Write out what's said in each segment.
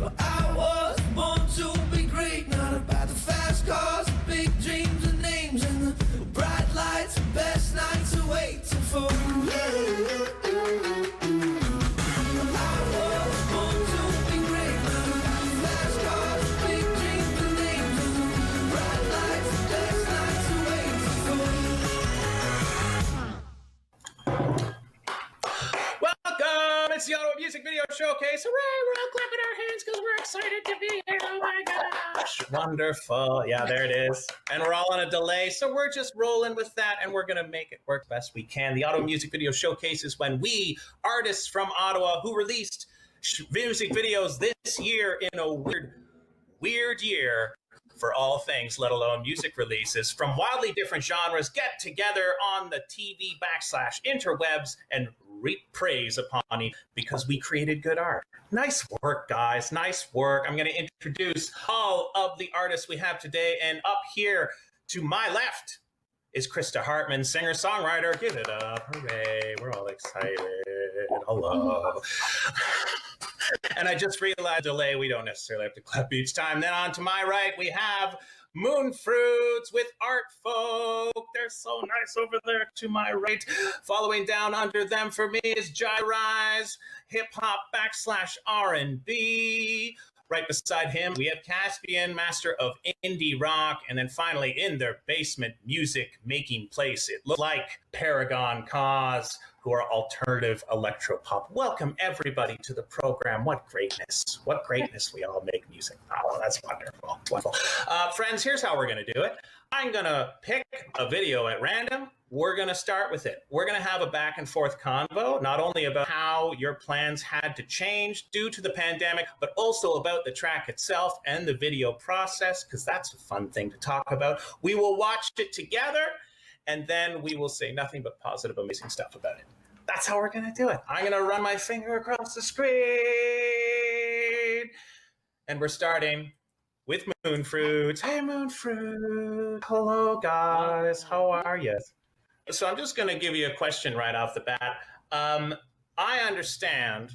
Well, I was born to be great, not about the fast cars, the big dreams and names, and the bright lights, the best nights are waiting for you. It's the Ottawa Music Video Showcase. Hooray! We're all clapping our hands because we're excited to be here. Oh my gosh. Wonderful. Yeah, there it is. And we're all on a delay, so we're just rolling with that, and we're going to make it work best we can. The Ottawa Music Video Showcase is when we, artists from Ottawa who released music videos this year in a weird year for all things, let alone music releases, from wildly different genres, get together on the TV / interwebs and reap praise upon it because we created good art. Nice work, guys. Nice work. I'm going to introduce all of the artists we have today. And up here to my left is Krista Hartman, singer-songwriter. Give it up. Hooray. We're all excited. Hello. And I just realized delay, we don't necessarily have to clap each time. Then on to my right, we have Moonfruits with Art Folk. They're so nice over there to my right. Following down under them for me is JaioftheRise, hip-hop / R&B. Right beside him, we have Kaspien, master of indie rock. And then finally, in their basement music making place, it looks like Paragon Cause, who are alternative electropop. Welcome everybody to the program. What greatness. What greatness we all make music. Oh, that's wonderful. Wonderful. Friends, here's how we're going to do it. I'm going to pick a video at random. We're going to start with it. We're going to have a back and forth convo, not only about how your plans had to change due to the pandemic, but also about the track itself and the video process, because that's a fun thing to talk about. We will watch it together, and then we will say nothing but positive, amazing stuff about it. That's how we're going to do it. I'm going to run my finger across the screen, and we're starting with Moonfruits. Hey, Moonfruit. Hello, guys. How are you? So I'm just going to give you a question right off the bat. I understand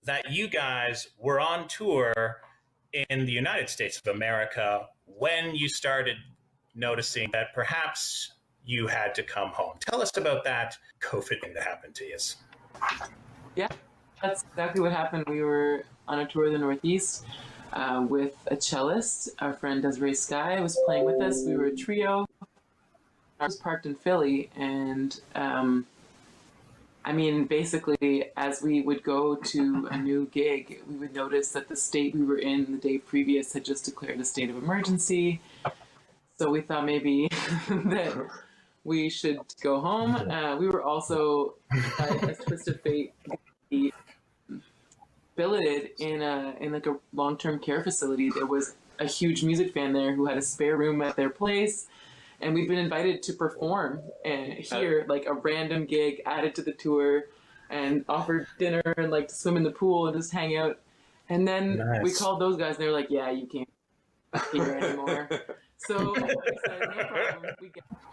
that you guys were on tour in the United States of America when you started noticing that perhaps you had to come home. Tell us about that COVID thing that happened to you. Yeah, that's exactly what happened. We were on a tour of the Northeast with a cellist. Our friend Desiree Sky was playing with us. We were a trio. I was parked in Philly, and basically, as we would go to a new gig, we would notice that the state we were in the day previous had just declared a state of emergency. So we thought maybe that we should go home. We were also, by a twist of fate, billeted in a long-term care facility. There was a huge music fan there who had a spare room at their place. And we've been invited to perform here, like a random gig added to the tour, and offered dinner and to swim in the pool and just hang out. And then we called those guys and they were like, yeah, you can't be here anymore. So we said, no problem.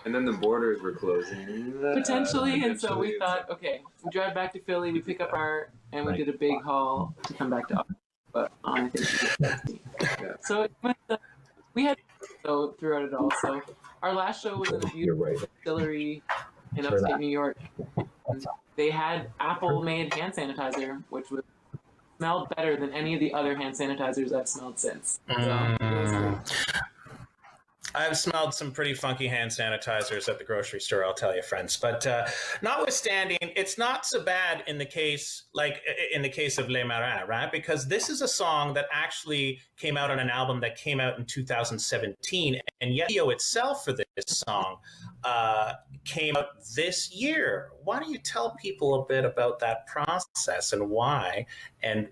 And then the borders were closing. Potentially. And so we thought, okay, we drive back to Philly, we pick up our, and we did a big haul to come back to Ottawa. But I think so it was, we had throughout it all. So our last show was in a beautiful distillery in upstate New York. And they had Apple-made hand sanitizer, which smelled better than any of the other hand sanitizers I've smelled since. So it was great. I've smelled some pretty funky hand sanitizers at the grocery store, I'll tell you, friends. But notwithstanding, it's not so bad in the case of Les Marins, right? Because this is a song that actually came out on an album that came out in 2017. And yet the video itself for this song came out this year. Why don't you tell people a bit about that process and why and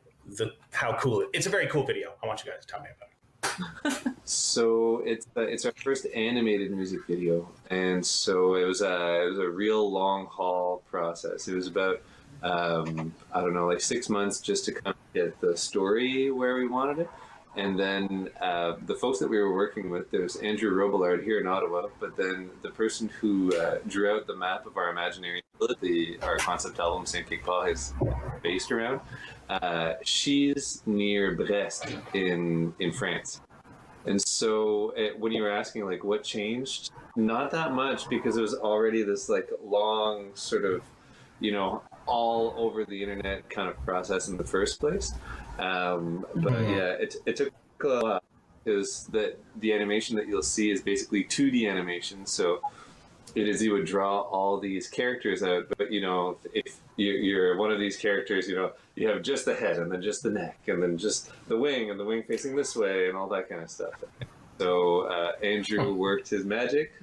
how cool it is? It's a very cool video. I want you guys to tell me about it. So it's our first animated music video, and so it was a real long haul process. It was about 6 months just to kind of get the story where we wanted it, and then the folks that we were working with, there's Andrew Robillard here in Ottawa, but then the person who drew out the map of our imaginary village, our concept album St. Pig Paul is based around. she's near Brest in France. And so when you were asking like what changed, not that much, because it was already this like long sort of, you know, all over the internet kind of process in the first place. But yeah, it took a while, because the animation that you'll see is basically 2D animation. So it is, you would draw all these characters out, but you know, if you're one of these characters, you know, you have just the head and then just the neck and then just the wing and the wing facing this way and all that kind of stuff. So Andrew worked his magic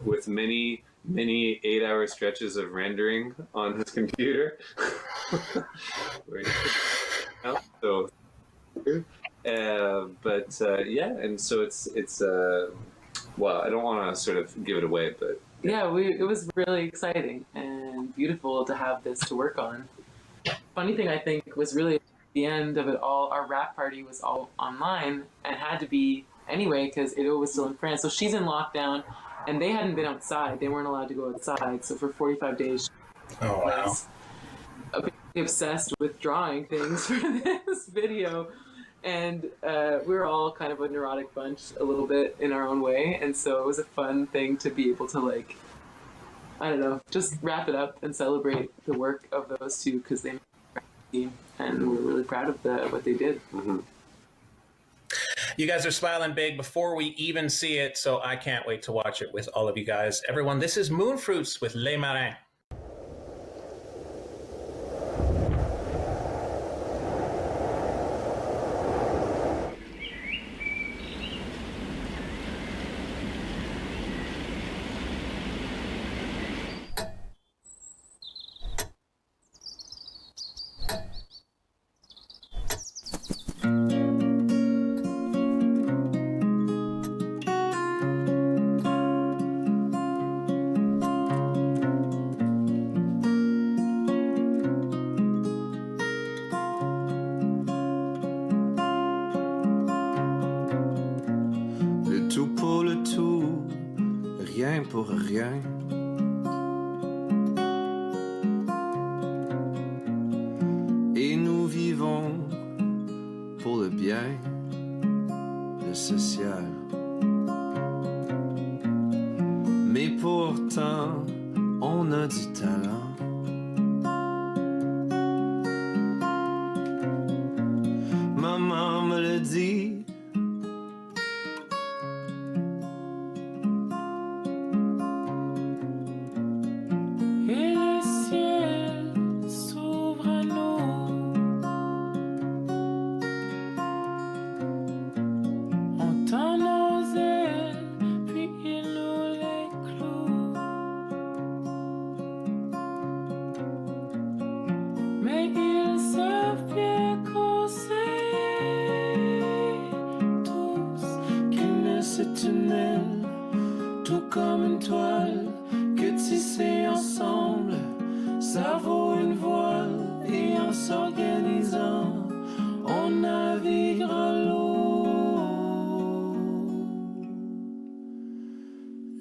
with many 8-hour stretches of rendering on his computer. Yeah, and so it's well, I don't want to sort of give it away, but yeah, it was really exciting and beautiful to have this to work on. Funny thing I think was really at the end of it all, our wrap party was all online and had to be anyway because Ido was still in France. So she's in lockdown and they hadn't been outside. They weren't allowed to go outside. So for 45 days, she was obsessed with drawing things for this video. And we were all kind of a neurotic bunch a little bit in our own way. And so it was a fun thing to be able to, like, I don't know, just wrap it up and celebrate the work of those two because they made a team and we're really proud of what they did. Mm-hmm. You guys are smiling big before we even see it, so I can't wait to watch it with all of you guys. Everyone, this is Moonfruits with Les Marins. Pour rien. Et nous vivons pour le bien, le social. Mais pourtant, on a du talent. Maman me le dit. Tout comme une toile que tissée ensemble, ça vaut une voile. Et en s'organisant, on naviguera l'eau.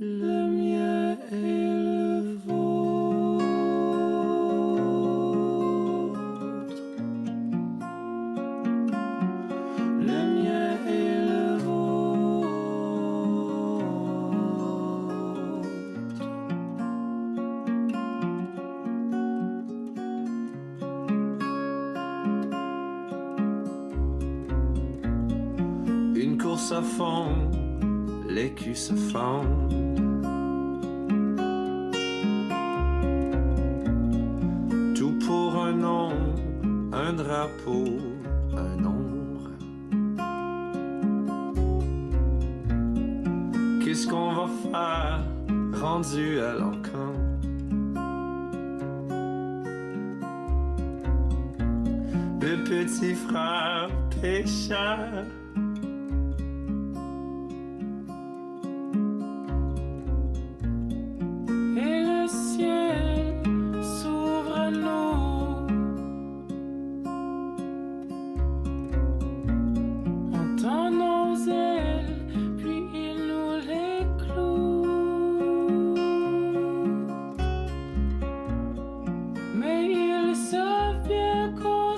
Le mien et le vôtre. Le mien et le vôtre. Une course à fond, l'écu se fend. Tout pour un nom, un drapeau, un nombre. Qu'est-ce qu'on va faire rendu à l'encan? Le petit frère pécheur. Et le ciel s'ouvre à nous. On tend nos ailes, puis il nous les cloue. Mais ils savent bien qu'on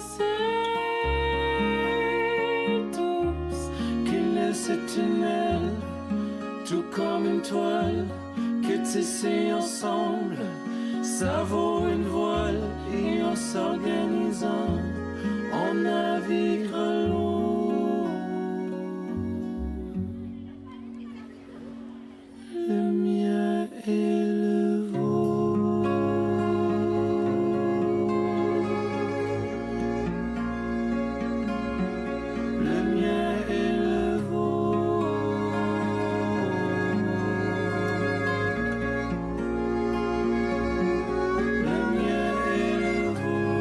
tout comme une toile que tissée ensemble. Ça vaut une voile et en s'organisant, on navigue l'eau. Le mien et le vôtre. Le mien et le vôtre. Le mien et le vôtre.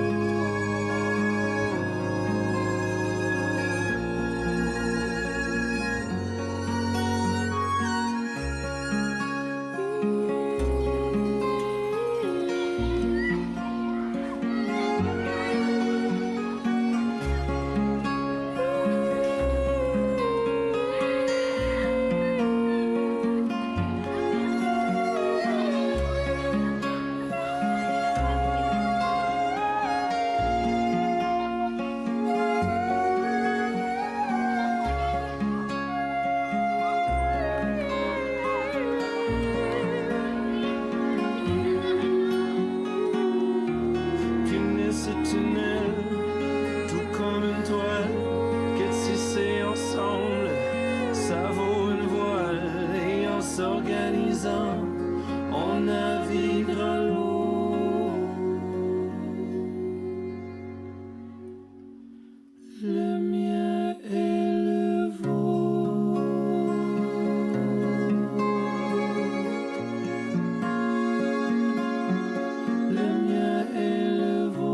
Finesse éternelle, tout comme une toile que tissée ensemble, ça vaut une voile et en s'organisant, on navigue l'eau. Le mien et le vôtre. Le mien et le vôtre.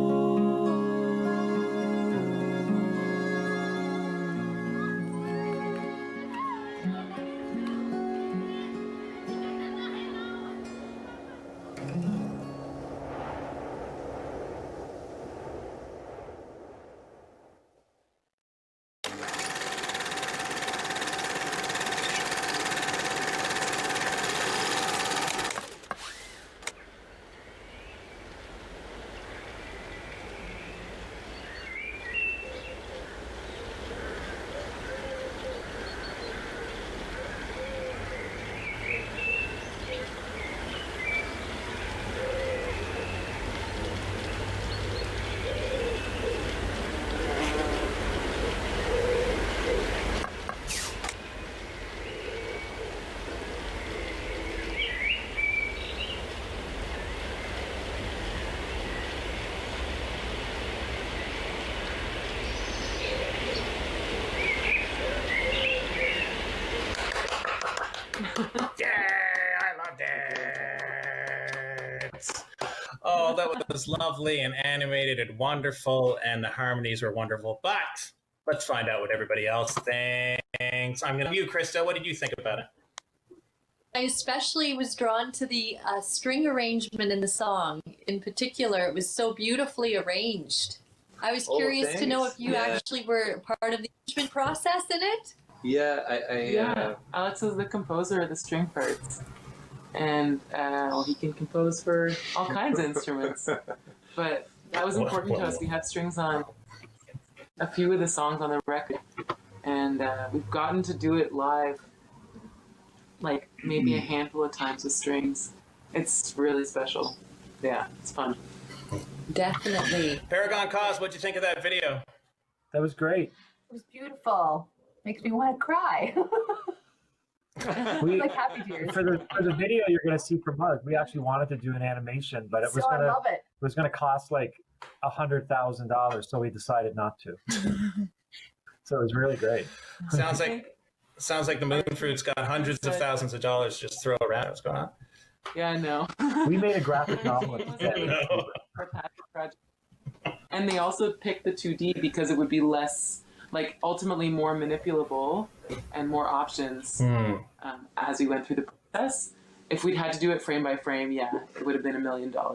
Yeah, I loved it. Oh, that was lovely and animated and wonderful, and the harmonies were wonderful. But let's find out what everybody else thinks. I'm going to you, Krista. What did you think about it? I especially was drawn to the string arrangement in the song. In particular, it was so beautifully arranged. I was curious to know if you actually were part of the arrangement process in it. Yeah, Yeah, Alex is the composer of the string parts, and he can compose for all kinds of instruments. But that was important to us. We had strings on a few of the songs on the record, and we've gotten to do it live, like maybe a handful of times with strings. It's really special. Yeah, it's fun. Definitely. Paragon Cause, what'd you think of that video? That was great. It was beautiful. Makes me want to cry. We, like happy tears. for the video you're going to see from us, we actually wanted to do an animation, but it was I love it. it was going to cost like $100,000, so we decided not to. So it was really great. Sounds like the Moonfruits got hundreds of thousands of dollars just throw around. What's going on? Yeah, I know. We made a graphic novel It was instead. like a passion project. And they also picked the 2D because it would be less, like, ultimately more manipulable and more options as we went through the process. If we'd had to do it frame by frame, yeah, it would have been $1 million. None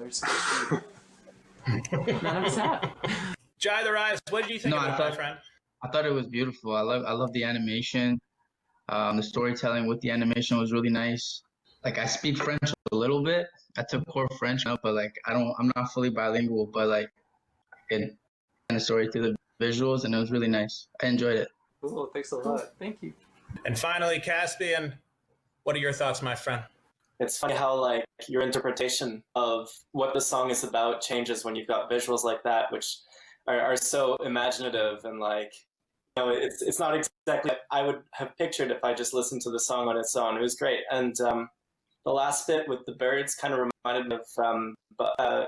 of us have. JaioftheRise, what did you think about it, my friend? I thought it was beautiful. I love the animation. The storytelling with the animation was really nice. Like, I speak French a little bit. I took core French now, but like I'm not fully bilingual, but like I can kind of story through the visuals, and it was really nice. I enjoyed it. Cool, thanks a lot. Thank you. And finally, Kaspien, What are your thoughts, my friend? It's funny how like your interpretation of what the song is about changes when you've got visuals like that, which are so imaginative and like, you know, it's not exactly what I would have pictured if I just listened to the song on its own. It was great. And the last bit with the birds kind of reminded me of,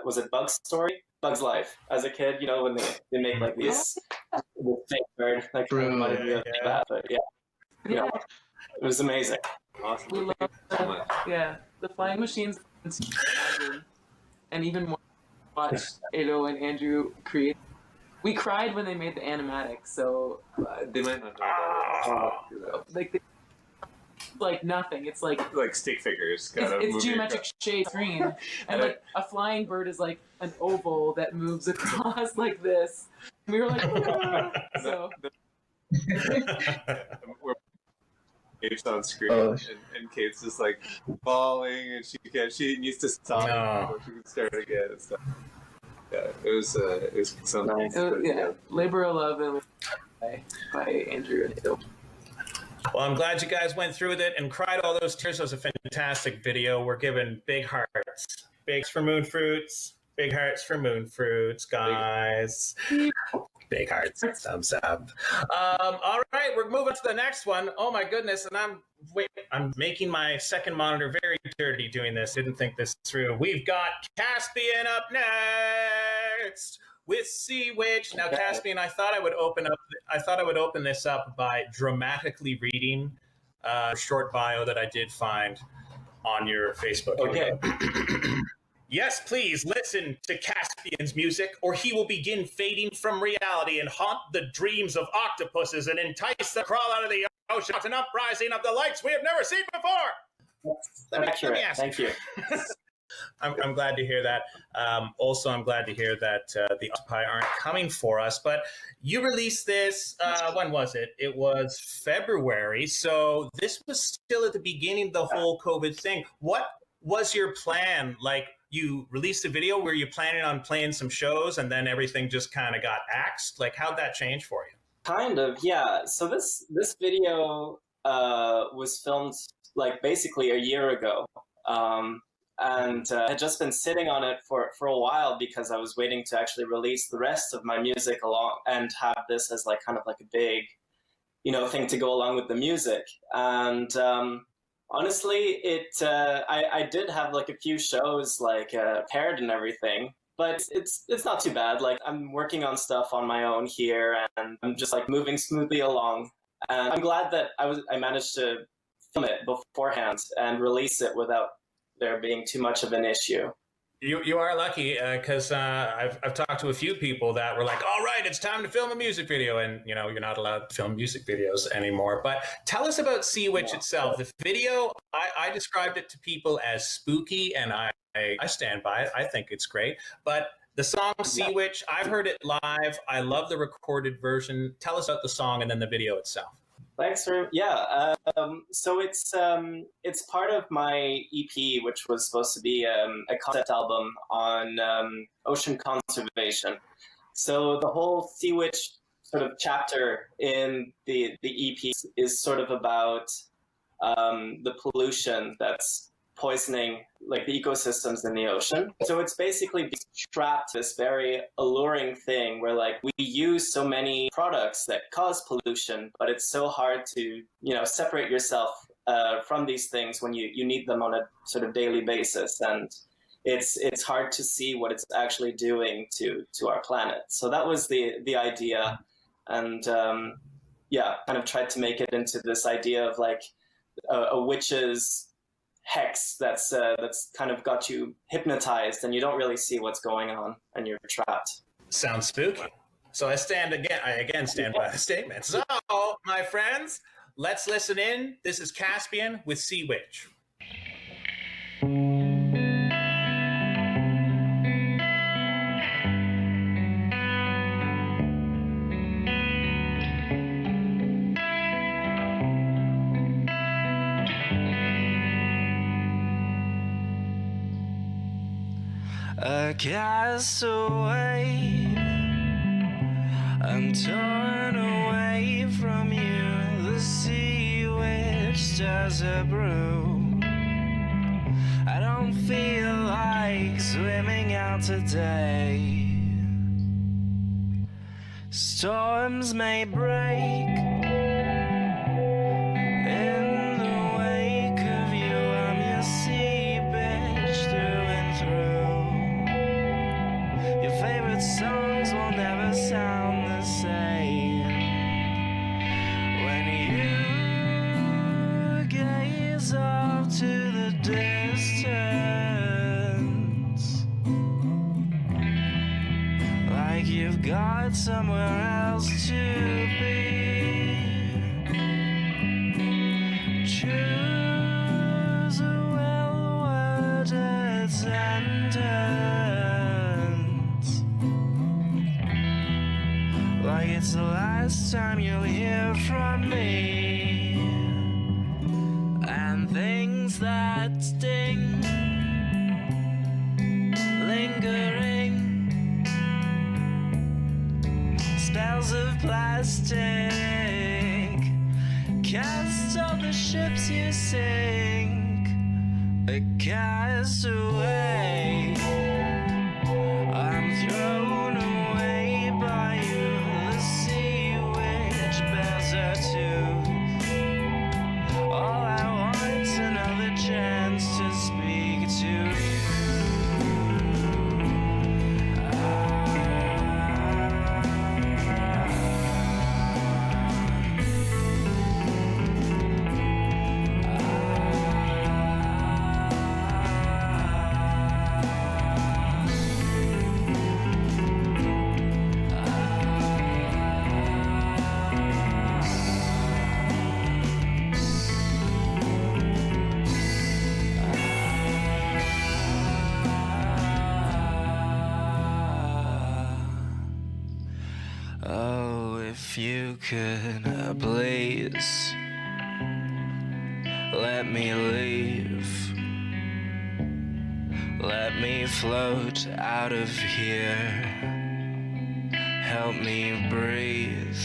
was it Bug's Story? Bug's Life. As a kid, you know, when they make like these this fake bird, that kind of reminded me of that. But yeah, you know, it was amazing. Awesome. We love so much. Yeah, the flying machines, and even more watch Ado and Andrew create. We cried when they made the animatics, so They might not know that. like nothing. It's like stick figures. it's geometric shade screen, and like a flying bird is like an oval that moves across like this. We were like, ah! So. We're Kate's on screen, and Kate's just like bawling, and she needs to stop before she can start again and stuff. Yeah, it was so nice. Labor of Love by Andrew and Ado. Well, I'm glad you guys went through with it and cried all those tears. It was a fantastic video. We're giving big hearts. Bigs for Moonfruits. Big hearts for Moonfruits, guys. Big hearts. Thumbs up. All right, we're moving to the next one. Oh my goodness, and I'm making my second monitor very dirty doing this. Didn't think this through. We've got Kaspien up next with Sea Witch. Now, Kaspien, I thought I would open this up by dramatically reading a short bio that I did find on your Facebook. Okay. Yes, please listen to Kaspien's music, or he will begin fading from reality and haunt the dreams of octopuses and entice the crawl out of the ocean to an uprising of the lights we have never seen before. Accurate. Thank you. I'm glad to hear that. Also, I'm glad to hear that the Octopi aren't coming for us. But you released this, when was it? It was February. So this was still at the beginning of the whole COVID thing. What was your plan? Like, you released a video, were you planning on playing some shows and then everything just kind of got axed? Like, how'd that change for you? Kind of, yeah. So this video was filmed like basically a year ago. And had just been sitting on it for a while because I was waiting to actually release the rest of my music along and have this as like kind of like a big, you know, thing to go along with the music. And honestly, I did have like a few shows like paired and everything, but it's not too bad. Like, I'm working on stuff on my own here, and I'm just like moving smoothly along. And I'm glad that I managed to film it beforehand and release it without there being too much of an issue. You are lucky, because I've talked to a few people that were like, all right, it's time to film a music video. And, you know, you're not allowed to film music videos anymore. But tell us about Sea Witch itself. The video, I described it to people as spooky, and I stand by it. I think it's great. But the song Sea Witch, I've heard it live. I love the recorded version. Tell us about the song and then the video itself. Thanks for so it's part of my EP, which was supposed to be a concept album on ocean conservation. So the whole Sea Witch sort of chapter in the EP is sort of about the pollution that's poisoning like the ecosystems in the ocean. So it's basically trapped this very alluring thing where like we use so many products that cause pollution, but it's so hard to, you know, separate yourself from these things when you need them on a sort of daily basis. And it's hard to see what it's actually doing to our planet. So that was the idea. And kind of tried to make it into this idea of like a witch's hex that's kind of got you hypnotized and you don't really see what's going on and you're trapped. Sounds spooky. So I again stand by the statement. So, my friends, let's listen in. This is Kaspien with Sea Witch. A castaway, I'm torn away from you. The sea witch as a brew. I don't feel like swimming out today. Storms may break in the wake of you. I'm your sea bitch through and through. Your favorite songs will never sound the same when you gaze off to the distance, like you've got somewhere else to be. Choose a well-worded sentence, like it's the last time you'll hear from me. And things that sting, lingering spells of plastic, cast all the ships you sink, a castaway. I'm thrown away by you, the sea which bears her tooth. All I want's another chance to speak to you. Oh, if you could please let me leave, let me float out of here, help me breathe.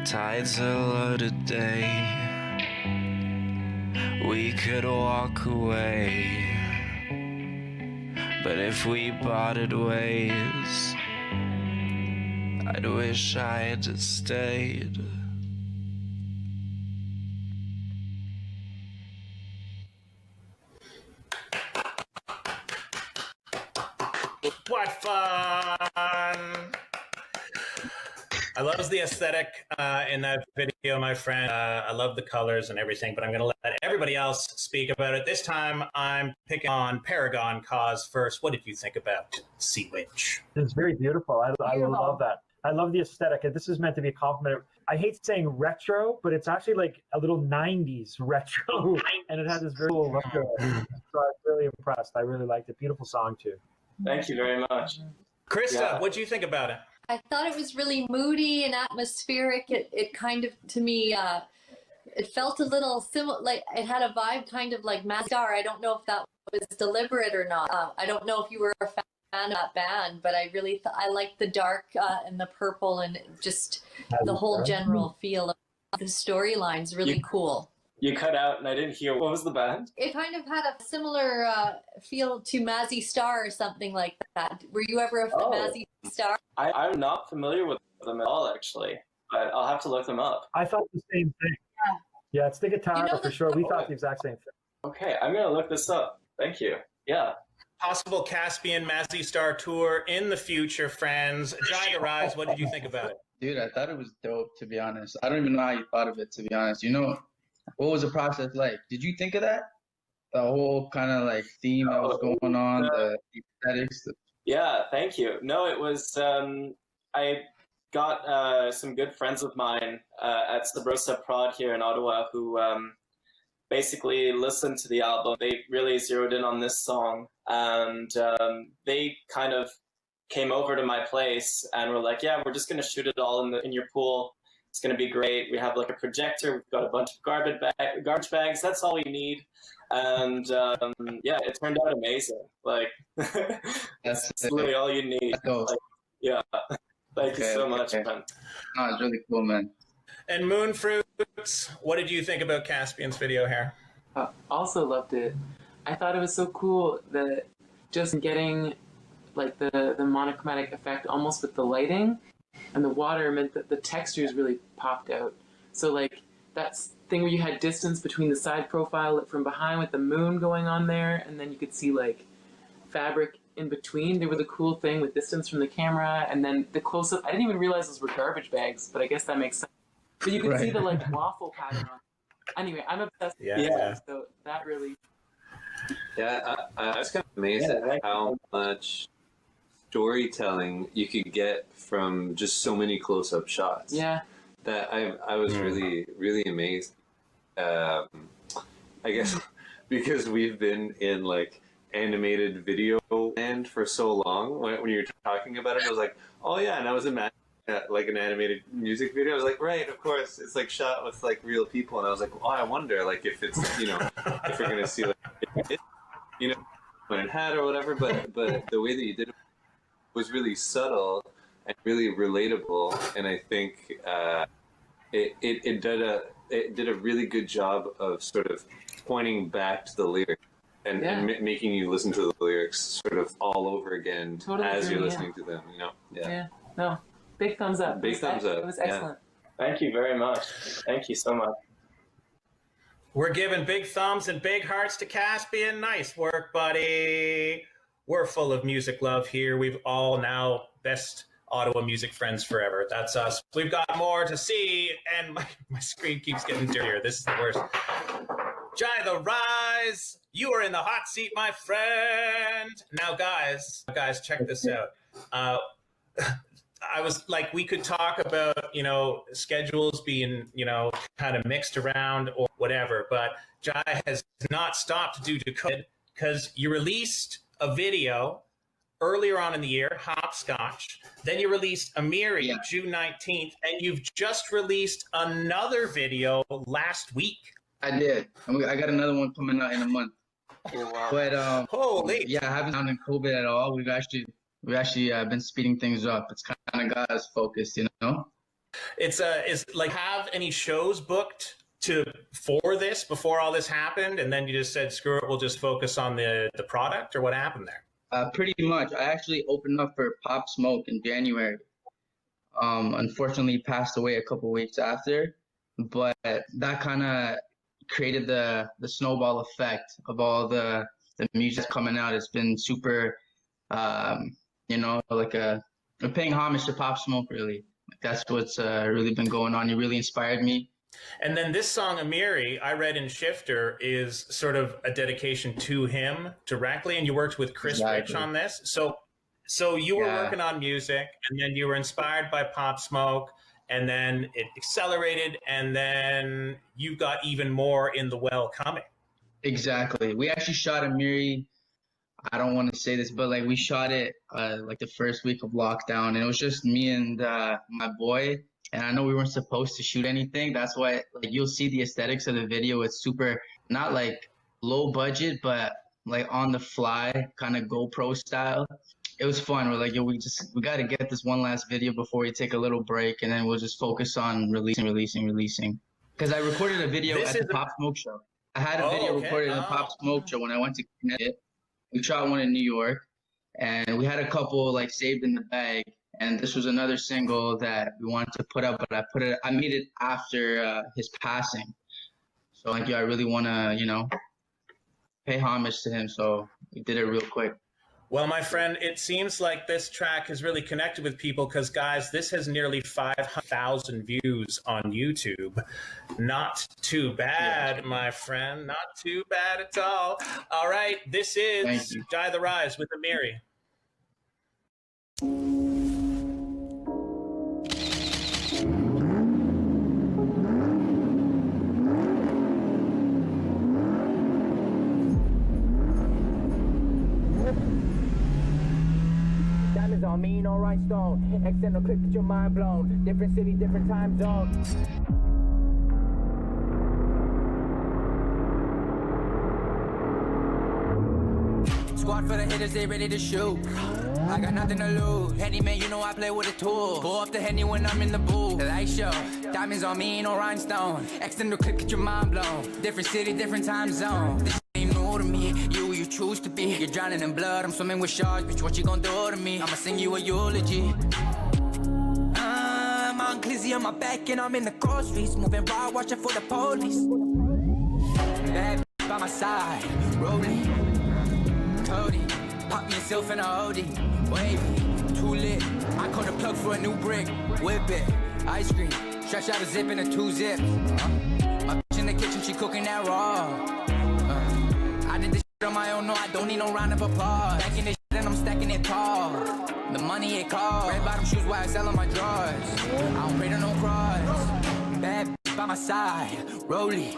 Tides are low today, we could walk away. But if we parted ways, I'd wish I had just stayed. What fun! I love the aesthetic in that video, my friend. I love the colors and everything, but I'm going to let everybody else speak about it. This time, I'm picking on Paragon Cause first. What did you think about Sea Witch? It's very beautiful. I love that. I love the aesthetic. And this is meant to be a compliment. I hate saying retro, but it's actually like a little 90s retro. And it has this very cool look to it. So I was really impressed. I really liked it. Beautiful song, too. Thank you very much. Krista, what do you think about it? I thought it was really moody and atmospheric. It kind of, to me, it felt a little similar, like it had a vibe kind of like Mazzy Star. I don't know if that was deliberate or not. I don't know if you were a fan of that band, but I really I liked the dark and the purple and just the whole general feel of the storyline's really cool. You cut out and I didn't hear. What was the band? It kind of had a similar feel to Mazzy Star or something like that. Were you ever a Mazzy Star? I'm not familiar with them at all, actually. But I'll have to look them up. I thought the same thing. Yeah, it's the guitar for sure. We thought the exact same thing. Okay, I'm going to look this up. Thank you. Yeah. Possible Kaspien Mazzy Star tour in the future, friends. JaioftheRise, what did you think about it? Dude, I thought it was dope, to be honest. I don't even know how you thought of it, to be honest. You know, what was the process like? Did you think of that? The whole kind of like theme that was going on, the aesthetics? Yeah, thank you. No, it was, I got some good friends of mine at Sabrosa Prod here in Ottawa who basically listened to the album. They really zeroed in on this song, and they kind of came over to my place and were like, yeah, we're just going to shoot it all in your pool. It's going to be great. We have like a projector. We've got a bunch of garbage bags. That's all we need. And yeah, it turned out amazing. Like, that's literally all you need. Like, yeah. Thank you so much, man. No, it's really cool, man. And Moonfruits, what did you think about Kaspien's video here? Also loved it. I thought it was so cool that just getting like the monochromatic effect almost with the lighting and the water meant that the textures really popped out. So like that thing where you had distance between the side profile from behind with the moon going on there, and then you could see like fabric in between. They were the cool thing with distance from the camera, and then the close-up. I didn't even realize those were garbage bags, but I guess that makes sense. But you could see the like waffle pattern on. Anyway, I'm obsessed with that, so that really... Yeah, I was kind of amazed at how much storytelling you could get from just so many close-up shots. Yeah. That I was really, really amazed. I guess because we've been in like animated video land for so long. When you were talking about it, I was like, oh yeah, and I was imagining like an animated music video. I was like, right, of course, it's like shot with like real people, and I was like, oh, I wonder like if it's if we're gonna see like when it had or whatever. But the way that you did it was really subtle and really relatable, and I think it did a really good job of sort of pointing back to the lyrics and making you listen to the lyrics sort of all over again as you're listening to them. No, big thumbs up. Big thumbs up. It was excellent. Thank you very much. Thank you so much. We're giving big thumbs and big hearts to Kaspien. Nice work, buddy. We're full of music love here. We've all now best Ottawa music friends forever. That's us. We've got more to see, and my screen keeps getting dirtier. This is the worst. JaioftheRise, you are in the hot seat, my friend. Now, guys, check this out. I was like, we could talk about, schedules being, kind of mixed around or whatever, but Jai has not stopped due to COVID because you released a video earlier on in the year, Hopscotch. Then you released AMIRI June 19th, and you've just released another video last week. I did. I got another one coming out in a month. But holy, I haven't found in COVID at all. We've actually been speeding things up. It's kind of got us focused, It's like, have any shows booked for this before all this happened, and then you just said screw it, we'll just focus on the product, or what happened there? Pretty much. I actually opened up for Pop Smoke in January. Unfortunately, he passed away a couple weeks after, but that kind of created the snowball effect of all the music coming out. It's been super, like we're paying homage to Pop Smoke, really. That's what's really been going on. He really inspired me. And then this song, AMIRI, I read in Shifter, is sort of a dedication to him directly, and you worked with Chris Rich on this. So you were working on music, and then you were inspired by Pop Smoke, and then it accelerated, and then you got even more in the well coming. Exactly. We actually shot AMIRI, I don't want to say this, but like we shot it like the first week of lockdown, and it was just me and my boy. And I know we weren't supposed to shoot anything. That's why like you'll see the aesthetics of the video. It's super, not like low budget, but like on the fly, kind of GoPro style. It was fun. We're like, yo, we got to get this one last video before we take a little break, and then we'll just focus on releasing. Because I recorded a video at the Pop Smoke show. I had a video recorded at the Pop Smoke show when I went to Connecticut. We shot one in New York, and we had a couple like saved in the bag. And this was another single that we wanted to put up, but I made it after his passing. So like, I really want to, pay homage to him. So we did it real quick. Well, my friend, it seems like this track has really connected with people because, guys, this has nearly 500,000 views on YouTube. Not too bad, my friend. Not too bad at all. All right, this is JaioftheRise with AMIRI. On me, no rhinestone. External clip, get your mind blown. Different city, different time zone. squad for the hitters, they ready to shoot. I got nothing to lose. Henny man, you know I play with a tool. Pull up the Henny when I'm in the booth. Light show, diamonds on me, no rhinestone. Extend the clip, get your mind blown. Different city, different time zone. This ain't new to me. You choose to be. You're drowning in blood, I'm swimming with sharks. Bitch, what you gonna do to me? I'ma sing you a eulogy. I'm on Clizzy on my back and I'm in the groceries. Moving raw, watching for the police. Bad by my side, rolling. Cody, pop me yourself in a hoodie. Wavy, too lit. I call the plug for a new brick. Whip it, ice cream. Stretch out a zip in a 2-zip. My bitch in the kitchen, she cooking that raw. I did this shit on my own, no, I don't need no round of applause. Stacking this shit and I'm stacking it tall. The money it costs. Red bottom shoes while I sell on my drawers. I don't pray to no cross. Bad by my side, rolly.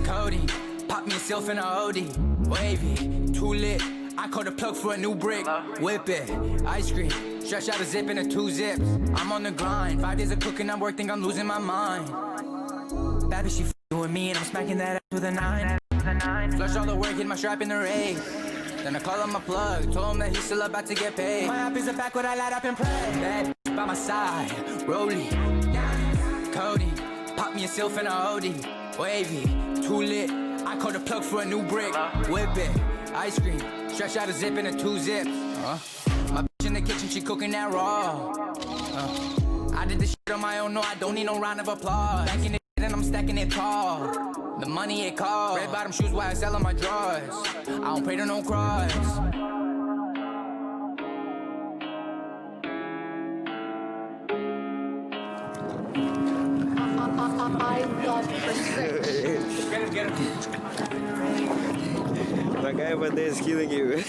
Cody, pop me yourself in a hoodie. Wavy, too lit. I call the plug for a new brick. Whip it, ice cream. Stretch out a zip in a 2-zip. I'm on the grind. 5 days of cooking, I'm working, think I'm losing my mind. Bad bitch, she f***ing with me and I'm smacking that ass with a 9. Flush all the work, hit my strap in the rig. Then I call up my plug, told him that he's still about to get paid. My app is a back, what I light up and pray. Bad bitch by my side, rolly. Cody, pop me yourself in a hoodie. Wavy, too lit. I call the plug for a new brick. Whip it, ice cream. Stretch out a zip in a 2-zip. My bitch in the kitchen, she cooking that raw. I did this shit on my own, no, I don't need no round of applause. Stacking it and I'm stacking it tall. The money it costs. Red bottom shoes while I sell on my drawers. I don't pray to no cross. I love Get him. The guy over there is killing you.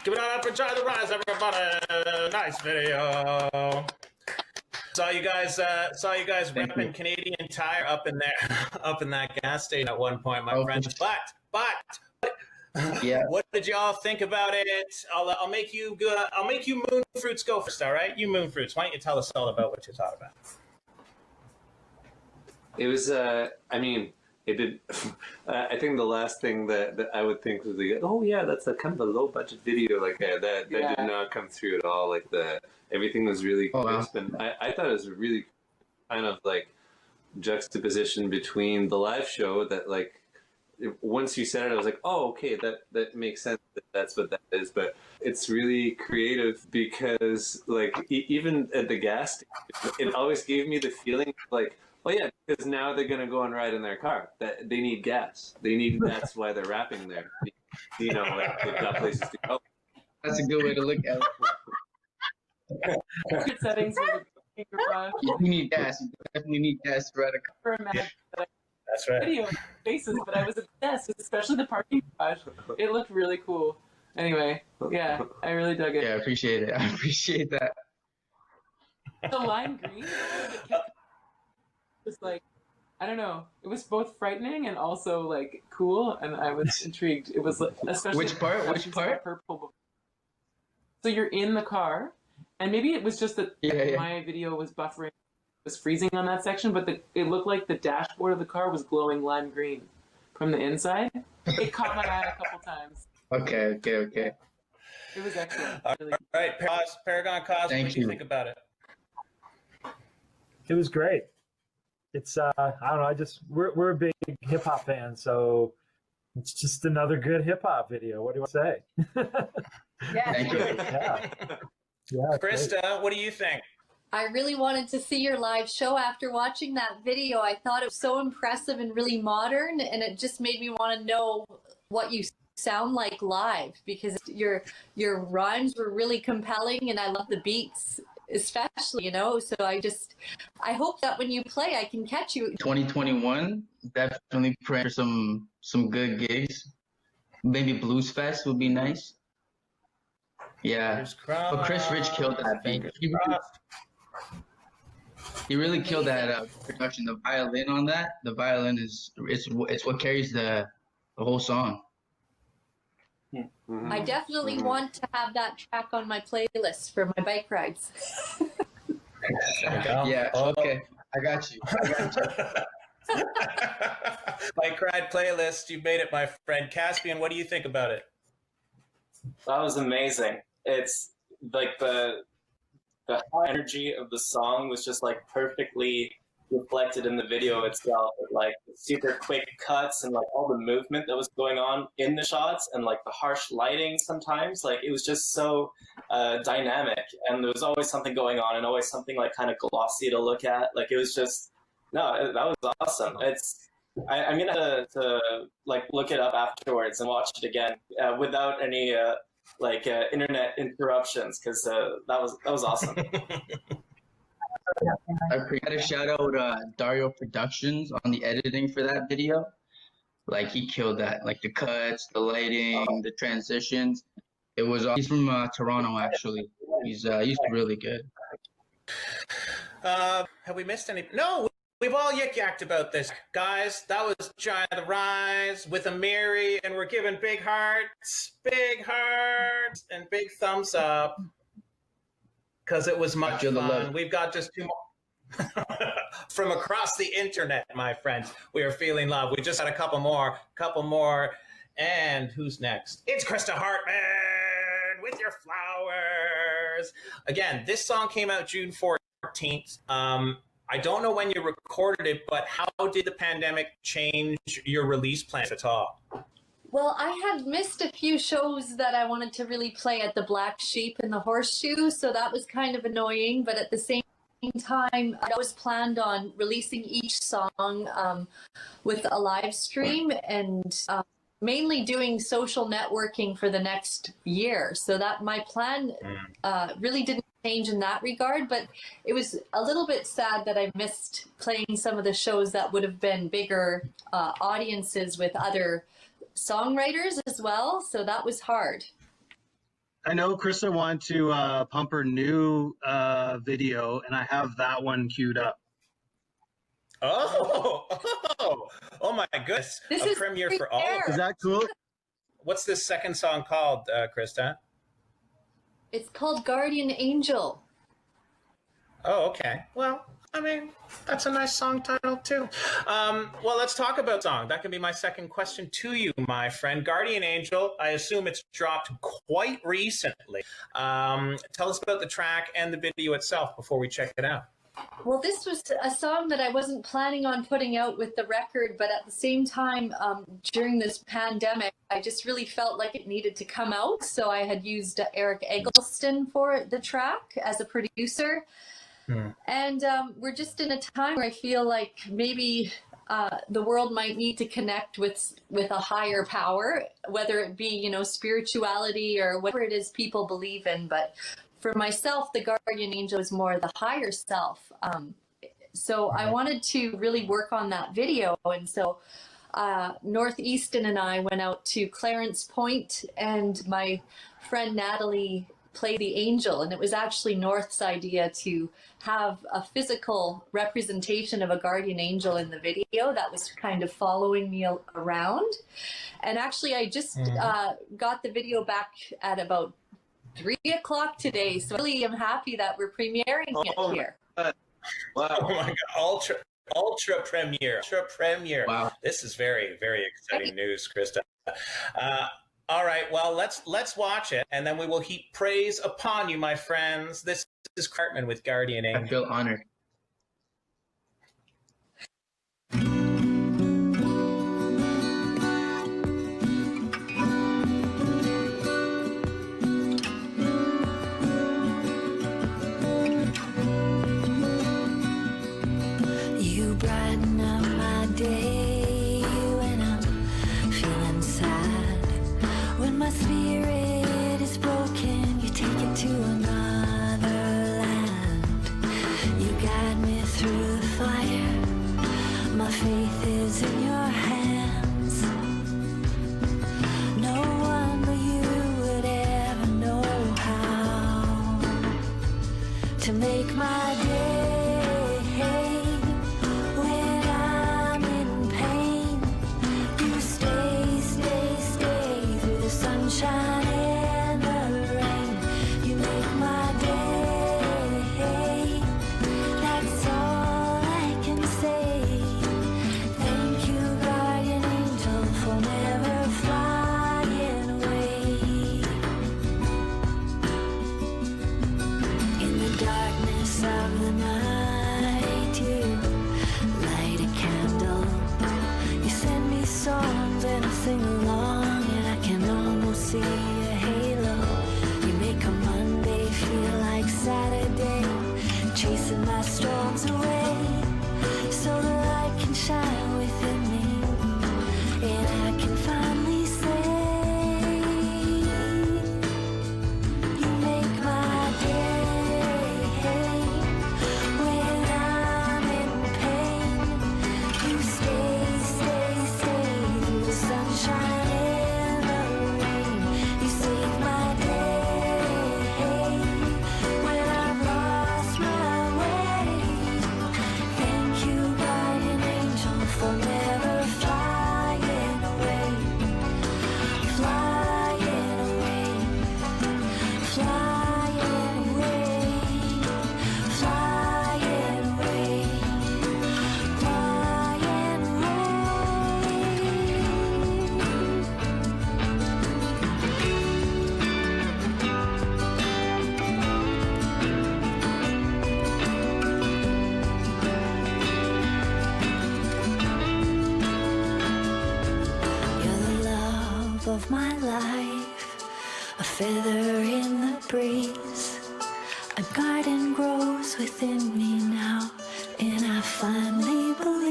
Give it up for JaioftheRise, everybody. Nice video. Saw you guys repping Canadian Tire up in there, up in that gas station at one point, my friends. But yeah. What did y'all think about it? I'll make you Moonfruits go first, all right? You Moonfruits, why don't you tell us all about what you thought about? It was, I mean, it did. I think the last thing that I would think was like, oh yeah, that's a kind of a low budget video like that did not come through at all. Like everything was really crisp, and I thought it was really kind of like juxtaposition between the live show that like once you said it, I was like, oh okay, that makes sense. That's what that is. But it's really creative because like even at the gas station, it always gave me the feeling like, oh yeah, because now they're gonna go and ride in their car. That they need gas. That's why they're rapping there. You know, like they've got places to go. That's a good way to look at Good settings for the garage. it. You need gas. You definitely need gas to ride a car. That's right. Video faces, but I was obsessed, especially the parking garage. It looked really cool. Anyway, yeah, I really dug it. Yeah, I appreciate it. I appreciate that. The lime green was like, I don't know. It was both frightening and also like cool, and I was intrigued. It was like, especially Which part? Which part? Purple. So you're in the car, and maybe it was just that my video was buffering, was freezing on that section, but it looked like the dashboard of the car was glowing lime green from the inside. It caught my eye a couple times. Okay. It was excellent. All right, Paragon Cause, what did you think about it? It was great. It's I don't know. We're a big hip hop fan, so it's just another good hip hop video. What do I say? Yeah. Thank you. Yeah, Krista, what do you think? I really wanted to see your live show after watching that video. I thought it was so impressive and really modern, and it just made me want to know what you sound like live, because your rhymes were really compelling, and I love the beats especially, you know. So I hope that when you play, I can catch you. 2021, definitely praying for some good gigs. Maybe Blues Fest would be nice. Yeah, Fingers crossed. but Chris Rich killed that beat. He really killed that production. The violin on that, the violin it's what carries the whole song. I definitely want to have that track on my playlist for my bike rides. Yeah, okay. I got you. Bike ride playlist, you made it, my friend. Kaspien, what do you think about it? That was amazing. It's like the high energy of the song was just like perfectly reflected in the video itself, with like super quick cuts and like all the movement that was going on in the shots and like the harsh lighting sometimes. Like it was just so dynamic, and there was always something going on and always something like kind of glossy to look at. Like it was just, no, that was awesome. I'm gonna to like look it up afterwards and watch it again without any internet interruptions, because that was awesome. I got to shout out Dario Productions on the editing for that video. Like he killed that, like the cuts, the lighting, the transitions. It was. He's from Toronto, actually. He's really good. Have we missed any? No, we've all yik-yacked about this, guys. That was JaioftheRise with AMIRI, and we're giving big hearts, and big thumbs up. Because it was much fun. We've got just 2 more. From across the internet, my friends. We are feeling love. We just had a couple more. And who's next? It's Krista Hartman with your flowers. Again, this song came out June 14th. I don't know when you recorded it, but how did the pandemic change your release plans at all? Well, I had missed a few shows that I wanted to really play at the Black Sheep and the Horseshoe, so that was kind of annoying. But at the same time, I always planned on releasing each song with a live stream and mainly doing social networking for the next year. So that my plan really didn't change in that regard, but it was a little bit sad that I missed playing some of the shows that would have been bigger audiences with other songwriters as well, so that was hard. I know Krista wanted to pump her new video, and I have that one queued up. Oh my goodness. This a is premiere for all of us. Is that cool? What's this second song called, Krista? It's called Guardian Angel. Oh, okay. Well, I mean, that's a nice song title too. Well, let's talk about song. That can be my second question to you, my friend. Guardian Angel, I assume it's dropped quite recently. Tell us about the track and the video itself before we check it out. Well, this was a song that I wasn't planning on putting out with the record, but at the same time, during this pandemic, I just really felt like it needed to come out. So I had used Eric Eggleston for the track as a producer. And we're just in a time where I feel like maybe the world might need to connect with a higher power, whether it be, you know, spirituality or whatever it is people believe in. But for myself, the guardian angel is more the higher self. So I wanted to really work on that video. And so Northeastern and I went out to Clarence Point, and my friend Natalie played the angel. And it was actually North's idea to have a physical representation of a guardian angel in the video that was kind of following me around. And actually, I just got the video back at about 3 o'clock today. So really, I'm happy that we're premiering it here. Wow. Oh my God. Ultra premiere. Wow. This is very, very exciting news, Krista. All right, well, let's watch it, and then we will heap praise upon you, my friends. This is Hartman with Guardian Angel. I feel honored. You brighten up my day when I'm feeling sad. When my spirit is broken, you take it to another land. You guide me through the fire. My faith is in your hands. No one but you would ever know how of my life, a feather in the breeze. A garden grows within me now, and I finally believe.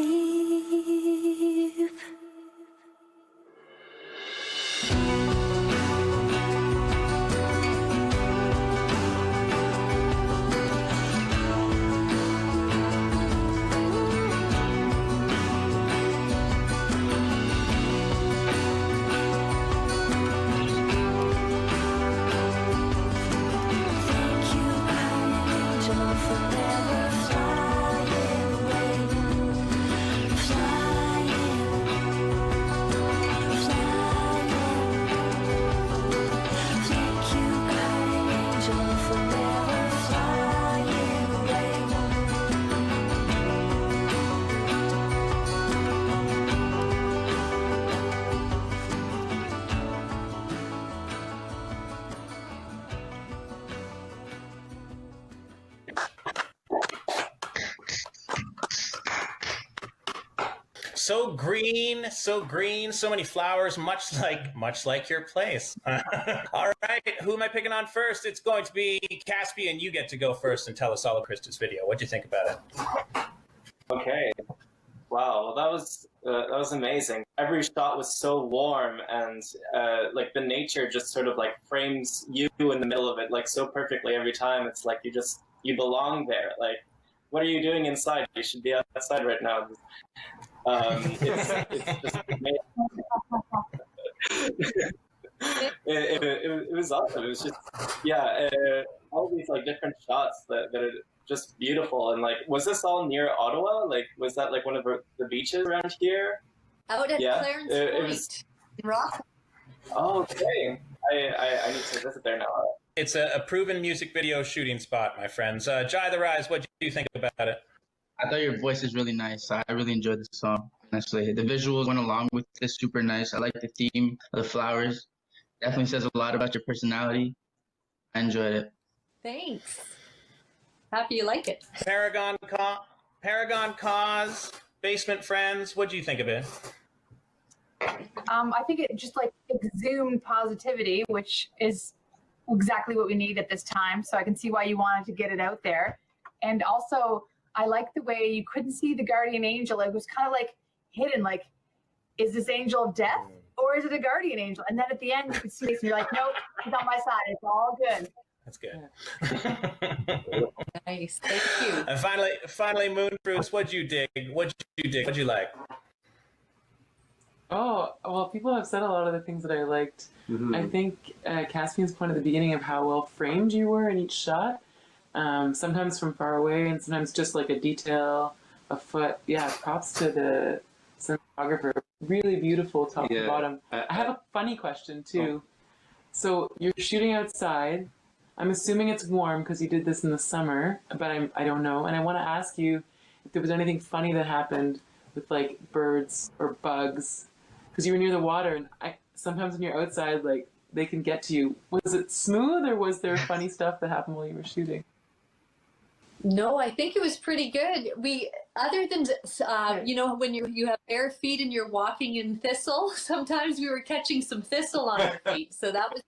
So green, so many flowers, much like your place. All right, who am I picking on first? It's going to be Kaspien. You get to go first and tell us all of Krista's video. What'd you think about it? Okay. Wow, well, that was amazing. Every shot was so warm, and like the nature just sort of like frames you in the middle of it like so perfectly every time. It's like you belong there. Like, what are you doing inside? You should be outside right now. It's just amazing. It was awesome. It was just all these like different shots that are just beautiful. And like, was this all near Ottawa? Like, was that like one of the beaches around here? Out at Clarence Point. Rock. Oh, okay. I need to visit there now. It's a proven music video shooting spot, my friends. JaioftheRise, what do you think about it? I thought your voice is really nice. I really enjoyed the song, honestly. The visuals went along with it, super nice. I like the theme of the flowers. Definitely says a lot about your personality. I enjoyed it. Thanks. Happy you like it. Paragon Cause, Basement Friends, what do you think of it? I think it just like exhumed positivity, which is exactly what we need at this time. So I can see why you wanted to get it out there. And also, I like the way you couldn't see the guardian angel. It was kind of like hidden, like, is this angel of death or is it a guardian angel? And then at the end, you could see it and you're like, nope, he's on my side. It's all good. That's good. Nice, thank you. And finally, Moonfruits, what'd you dig? What'd you like? Oh, well, people have said a lot of the things that I liked. Mm-hmm. I think Kaspien's point at the beginning of how well framed you were in each shot, sometimes from far away and sometimes just like a detail, a foot. Yeah, props to the cinematographer. Really beautiful top to bottom. I have a funny question too. So you're shooting outside. I'm assuming it's warm because you did this in the summer, but I don't know. And I want to ask you if there was anything funny that happened with like birds or bugs, because you were near the water, and sometimes when you're outside, like they can get to you. Was it smooth, or was there funny stuff that happened while you were shooting? No, I think it was pretty good. Other than when you have bare feet and you're walking in thistle, sometimes we were catching some thistle on our feet, so that was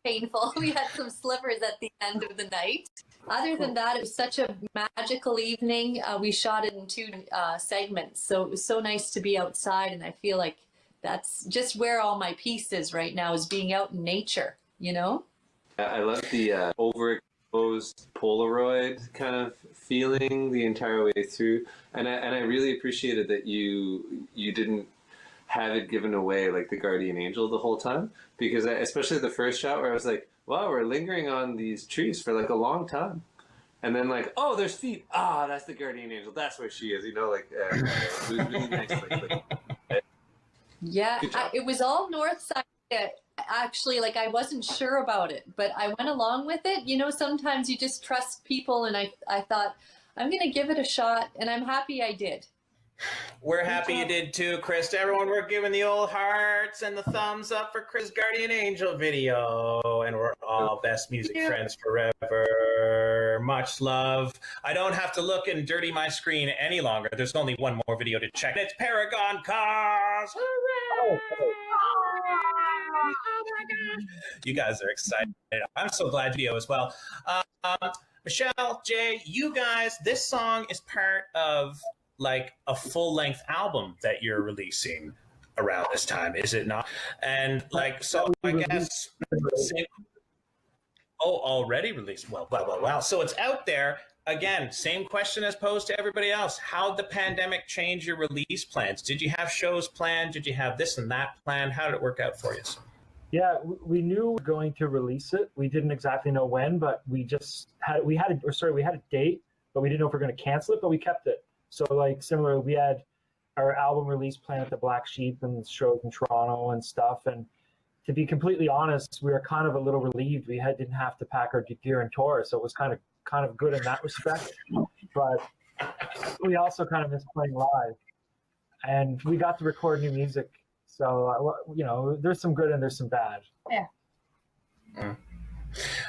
painful. We had some slippers at the end of the night. Other than that, it was such a magical evening. We shot it in 2 segments, so it was so nice to be outside, and I feel like that's just where all my peace is right now, is being out in nature, you know? I love the overexposed Polaroid kind of feeling the entire way through, and I really appreciated that you didn't have it given away like the guardian angel the whole time, because especially the first shot where I was like, wow, we're lingering on these trees for like a long time, and then like, oh, there's feet, that's the guardian angel, that's where she is, you know, like it was really nice. Yeah, it was all north side. Actually, like I wasn't sure about it, but I went along with it. You know, sometimes you just trust people, and I thought I'm going to give it a shot, and I'm happy I did. We're happy you did too, Krista. Everyone, we're giving the old hearts and the thumbs up for Chris' Guardian Angel video, and we're all best music friends forever. Much love. I don't have to look and dirty my screen any longer. There's only one more video to check. It's Paragon Cause. Hooray! Oh my gosh. You guys are excited. I'm so glad you as well. Michelle, Jay, you guys, this song is part of like a full-length album that you're releasing around this time, is it not? And like, so I guess, already released. Well. So it's out there. Again, same question as posed to everybody else. How'd the pandemic change your release plans? Did you have shows planned? Did you have this and that planned? How did it work out for you? Yeah, we knew we were going to release it. We didn't exactly know when, but we had a date, but we didn't know if we were going to cancel it, but we kept it. So like similar, we had our album release plan at the Black Sheep and shows in Toronto and stuff. And to be completely honest, we were kind of a little relieved we didn't have to pack our gear and tour. So it was kind of good in that respect, but we also kind of missed playing live, and we got to record new music. So, there's some good and there's some bad. Yeah.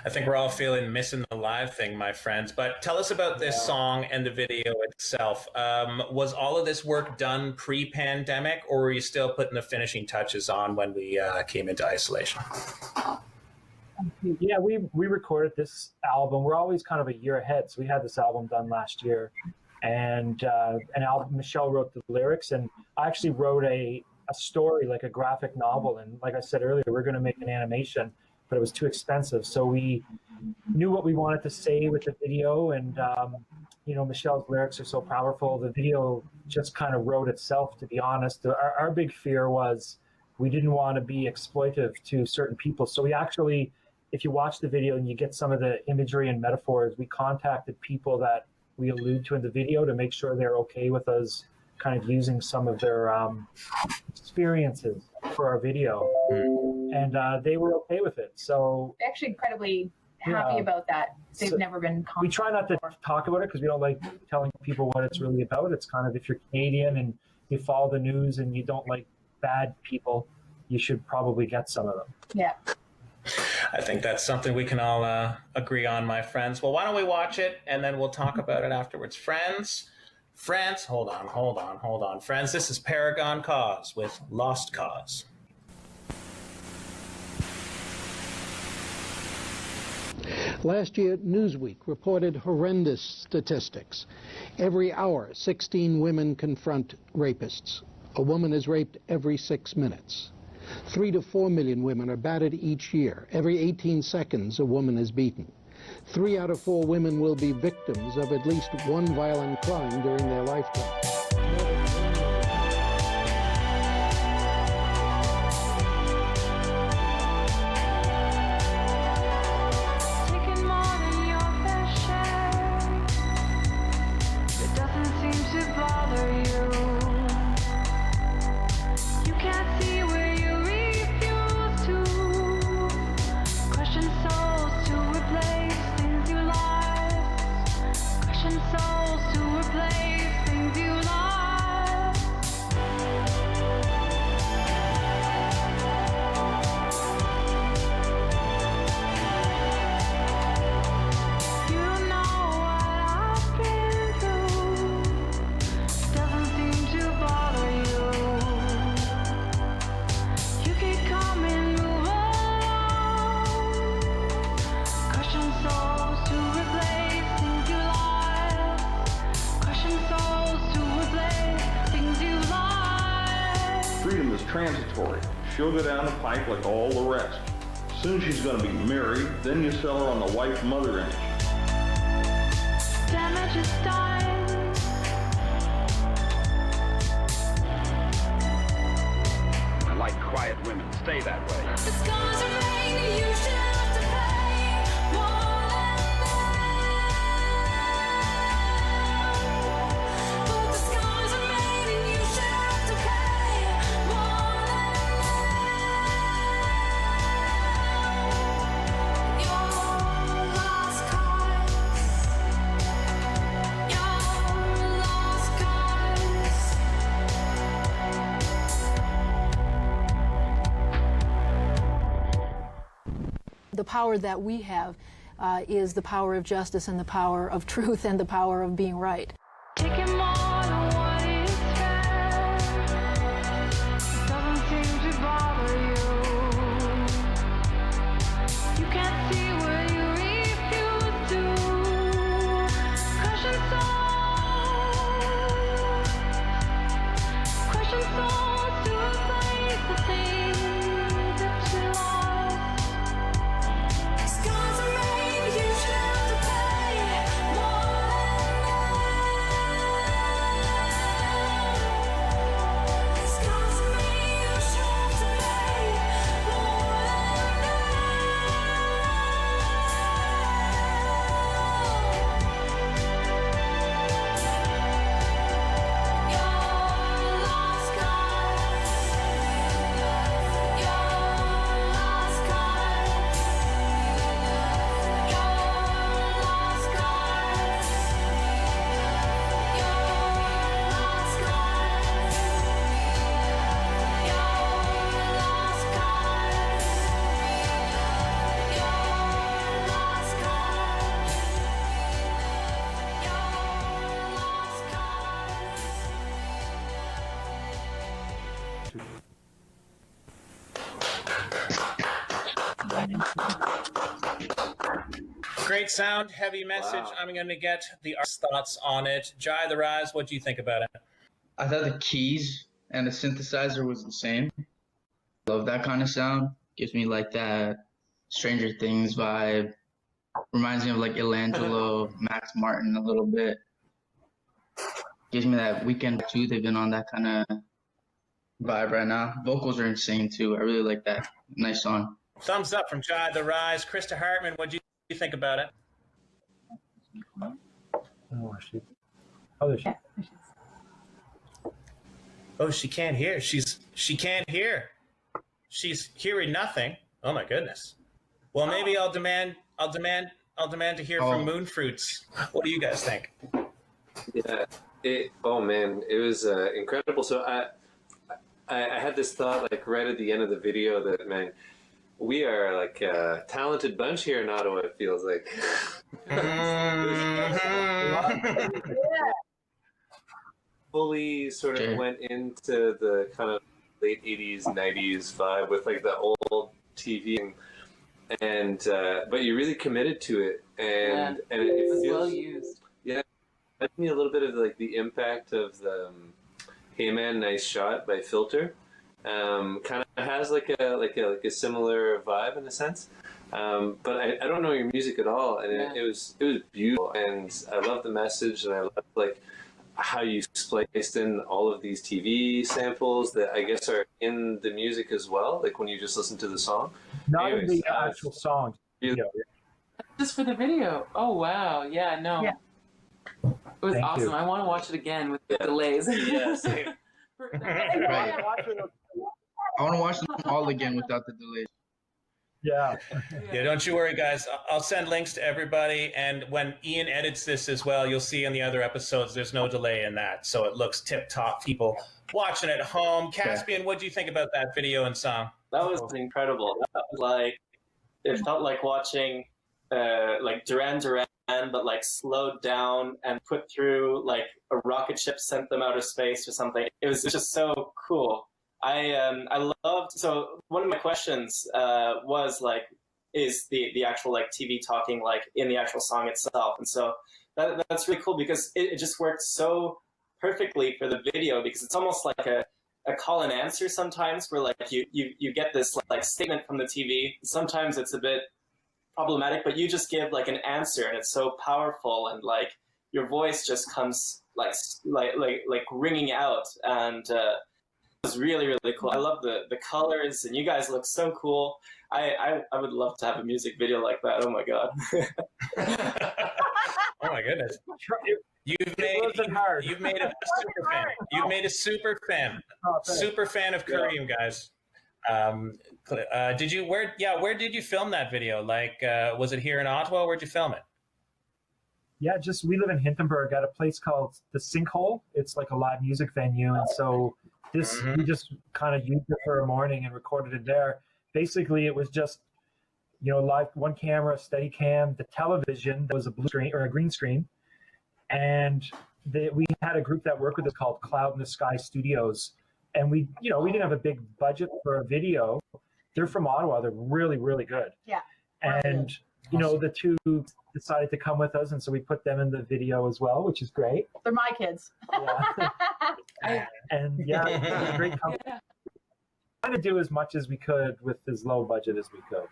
I think we're all feeling missing the live thing, my friends. But tell us about this song and the video itself. Was all of this work done pre-pandemic, or were you still putting the finishing touches on when we came into isolation? Yeah, we recorded this album. We're always kind of a year ahead. So we had this album done last year, and Michelle wrote the lyrics, and I actually wrote a story, like a graphic novel. And like I said earlier, we're going to make an animation, but it was too expensive. So we knew what we wanted to say with the video, and Michelle's lyrics are so powerful. The video just kind of wrote itself, to be honest. Our big fear was we didn't want to be exploitive to certain people. So we actually, if you watch the video and you get some of the imagery and metaphors, we contacted people that we allude to in the video to make sure they're okay with us kind of using some of their experiences for our video. And they were okay with it. So actually incredibly happy about that. They've never been we try not to talk about it because we don't like telling people what it's really about. It's kind of, if you're Canadian and you follow the news and you don't like bad people, you should probably get some of them. Yeah. I think that's something we can all agree on, my friends. Well, why don't we watch it and then we'll talk about it afterwards. Friends, hold on. Friends, this is Paragon Cause with Lost Cause. Last year, Newsweek reported horrendous statistics. Every hour, 16 women confront rapists. A woman is raped every 6 minutes. 3 to 4 million women are battered each year. Every 18 seconds, a woman is beaten. 3 out of 4 women will be victims of at least one violent crime during their lifetime. Transitory. She'll go down the pipe like all the rest. Soon she's going to be married, then you sell her on the wife mother image. Damage is done. I like quiet women. Stay that way. The scars remain, you should have to pay more than but the scars remain, and you should have to pay more than your lost cause. Your lost cause. The power that we have is the power of justice and the power of truth and the power of being right. Taking more than what is fair doesn't seem to bother you. Great sound, heavy message. Wow. I'm going to get the artist's thoughts on it. JaioftheRise, what do you think about it? I thought the keys and the synthesizer was the same. Love that kind of sound. Gives me like that Stranger Things vibe. Reminds me of like Ilangelo, Max Martin a little bit. Gives me that Weekend too. They've been on that kind of vibe right now. Vocals are insane too. I really like that. Nice song. Thumbs up from JaioftheRise. Krista Hartman, what do you think about it? Oh, she. Oh, there she. Oh, she can't hear. She can't hear. She's hearing nothing. Oh my goodness. Well, maybe I'll demand to hear from Moonfruits. What do you guys think? Yeah. Oh man, it was incredible. So I had this thought like right at the end of the video that, man, we are like a talented bunch here in Ottawa, it feels like. Fully sort of went into the kind of late 80s, 90s vibe with like the old TV and but you really committed to it and it was feels well used. Yeah, I think a little bit of like the impact of the Hey Man, Nice Shot by Filter. Kind of has like a similar vibe in a sense, but I don't know your music at all, and it was beautiful, and I love the message, and I love like how you spliced in all of these TV samples that I guess are in the music as well, like when you just listen to the song. Not in the actual song. Just for the video. Oh wow, yeah, no. Yeah. It was Thank awesome. you. I want to watch it again with the delays. Yeah, same. Right. I want to watch them all again without the delays. Yeah. Yeah, don't you worry, guys. I'll send links to everybody, and when Ian edits this as well, you'll see in the other episodes there's no delay in that, so it looks tip-top. People watching at home. Kaspien, what do you think about that video and song? That was incredible. That was like, it felt like watching like Duran Duran, but like slowed down and put through like a rocket ship sent them outer space or something. It was just so cool. I loved, so one of my questions was like, is the actual like TV talking like in the actual song itself? And so that's really cool because it just worked so perfectly for the video, because it's almost like a call and answer sometimes, where like you get this like statement from the TV. Sometimes it's a bit problematic, but you just give like an answer, and it's so powerful, and like your voice just comes like ringing out, and it was really, really cool. I love the colors, and you guys look so cool. I would love to have a music video like that. Oh my god. Oh my goodness. You've made a super fan. You've made a super fan. Super fan of Kareem, guys. Where did you film that video? Like, was it here in Ottawa? Where'd you film it? Yeah, we live in Hintonburg at a place called the Sinkhole. It's like a live music venue, and so we just kind of used it for a morning and recorded it there. Basically, it was just, live, one camera, steady cam, the television. There was a blue screen or a green screen, and we had a group that worked with us called Cloud in the Sky Studios, and we didn't have a big budget for a video. They're from Ottawa. They're really, really good. Yeah. And the two decided to come with us, and so we put them in the video as well, which is great. They're my kids. Yeah. And yeah, it was a great company. Trying to do as much as we could with as low budget as we could,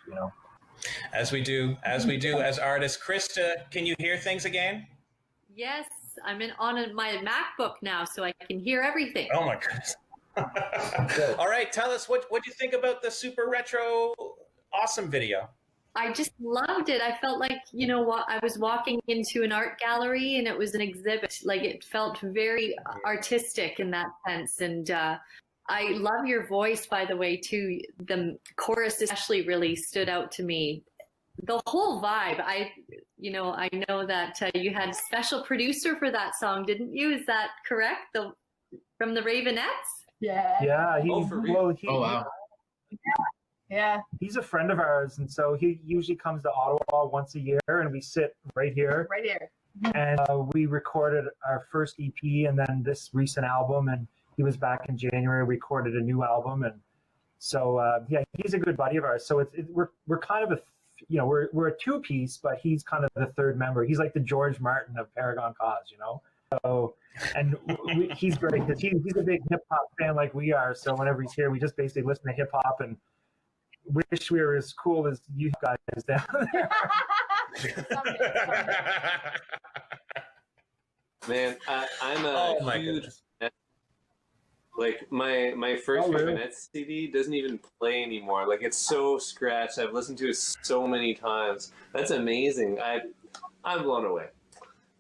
As we do as artists. Krista, can you hear things again? Yes, I'm on my MacBook now, so I can hear everything. Oh my goodness. All right, tell us what you think about the super retro awesome video. I just loved it. I felt like, I was walking into an art gallery and it was an exhibit. Like, it felt very artistic in that sense. And I love your voice, by the way, too. The chorus especially really stood out to me. The whole vibe. I know that you had a special producer for that song, didn't you? Is that correct? From the Ravenettes? Yeah. Yeah. Oh wow. Yeah. He's a friend of ours, and so he usually comes to Ottawa once a year, and we sit right here. Right here. And we recorded our first EP and then this recent album, and he was back in January, recorded a new album, and So yeah, he's a good buddy of ours. So we're kind of we're a two-piece, but he's kind of the third member. He's like the George Martin of Paragon Cause, So, and he's great because he's a big hip hop fan like we are. So whenever he's here, we just basically listen to hip hop and wish we were as cool as you guys down there. Man, I'm a huge like my first Ravenette CD doesn't even play anymore. Like it's so scratched. I've listened to it so many times. That's amazing. I'm blown away.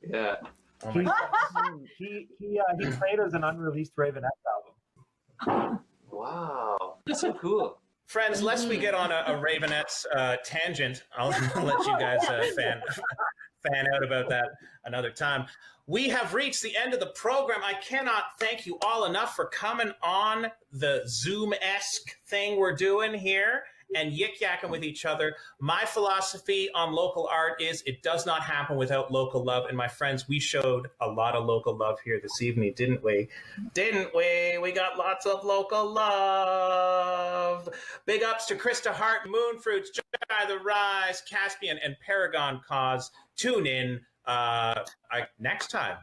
Yeah. He played as an unreleased Ravenette album. Wow, that's so cool. Friends, lest we get on a Ravenette's tangent, I'll let you guys fan out about that another time. We have reached the end of the program. I cannot thank you all enough for coming on the Zoom-esque thing we're doing here and yik-yakking with each other. My philosophy on local art is it does not happen without local love. And my friends, we showed a lot of local love here this evening, didn't we? Didn't we? We got lots of local love. Big ups to Krista Hartman, Moonfruits, JaioftheRise, Kaspien, and Paragon Cause. Tune in next time